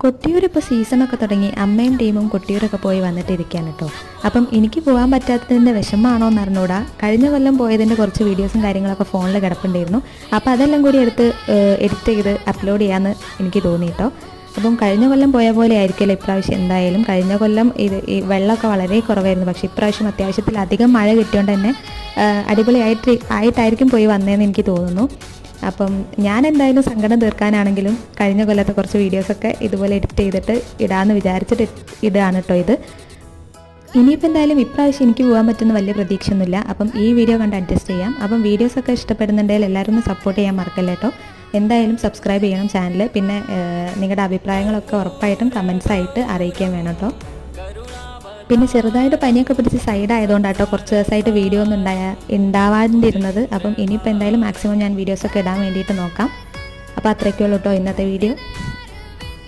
കൊട്ടിയൂർ ഇപ്പോൾ സീസണൊക്കെ തുടങ്ങി അമ്മയും ടീമും കൊട്ടിയൂരൊക്കെ പോയി വന്നിട്ടിരിക്കുകയാണ് കേട്ടോ. അപ്പം എനിക്ക് പോകാൻ പറ്റാത്തതിൻ്റെ വിഷമമാണോ എന്ന് അറിഞ്ഞൂടാ. കഴിഞ്ഞ കൊല്ലം പോയതിൻ്റെ കുറച്ച് വീഡിയോസും കാര്യങ്ങളൊക്കെ ഫോണിൽ കിടപ്പുണ്ടായിരുന്നു. അപ്പോൾ അതെല്ലാം കൂടി എടുത്ത് എഡിറ്റ് ചെയ്ത് അപ്ലോഡ് ചെയ്യാമെന്ന് എനിക്ക് തോന്നി കേട്ടോ. അപ്പം കഴിഞ്ഞ കൊല്ലം പോയ പോലെ ആയിരിക്കില്ല ഇപ്രാവശ്യം. എന്തായാലും കഴിഞ്ഞ കൊല്ലം ഈ വെള്ളമൊക്കെ വളരെ കുറവായിരുന്നു. പക്ഷേ ഇപ്രാവശ്യം അത്യാവശ്യത്തിലധികം മഴ കിട്ടിയോണ്ട് തന്നെ ആയിട്ടായിരിക്കും പോയി വന്നതെന്ന് എനിക്ക് തോന്നുന്നു. അപ്പം ഞാൻ എന്തായാലും സങ്കടം തീർക്കാനാണെങ്കിലും കഴിഞ്ഞ കൊല്ലത്തെ കുറച്ച് വീഡിയോസൊക്കെ ഇതുപോലെ എഡിറ്റ് ചെയ്തിട്ട് ഇടാമെന്ന് വിചാരിച്ചിട്ട് ഇടുകയാണ് കേട്ടോ ഇത്. ഇനിയിപ്പോൾ എന്തായാലും ഇപ്രാവശ്യം എനിക്ക് പോകാൻ പറ്റുന്ന വലിയ പ്രതീക്ഷയൊന്നുമില്ല. അപ്പം ഈ വീഡിയോ കണ്ട് അഡ്ജസ്റ്റ് ചെയ്യാം. അപ്പം വീഡിയോസൊക്കെ ഇഷ്ടപ്പെടുന്നുണ്ടെങ്കിൽ എല്ലാവരും ഒന്ന് സപ്പോർട്ട് ചെയ്യാൻ മറക്കല്ലേ കേട്ടോ. എന്തായാലും സബ്സ്ക്രൈബ് ചെയ്യണം ചാനൽ. പിന്നെ നിങ്ങളുടെ അഭിപ്രായങ്ങളൊക്കെ ഉറപ്പായിട്ടും കമൻസായിട്ട് അറിയിക്കാൻ വേണം കേട്ടോ. പിന്നെ ചെറുതായിട്ട് പനിയൊക്കെ പിടിച്ച് സൈഡ് ആയതുകൊണ്ടാട്ടോ കുറച്ച് ദിവസമായിട്ട് വീഡിയോ ഒന്നും ഉണ്ടാവാതിരുന്നത്. അപ്പം ഇനിയിപ്പോൾ എന്തായാലും മാക്സിമം ഞാൻ വീഡിയോസൊക്കെ ഇടാൻ വേണ്ടിയിട്ട് നോക്കാം. അപ്പോൾ അത്രയൊക്കെ ഉള്ളൂ കേട്ടോ ഇന്നത്തെ വീഡിയോ.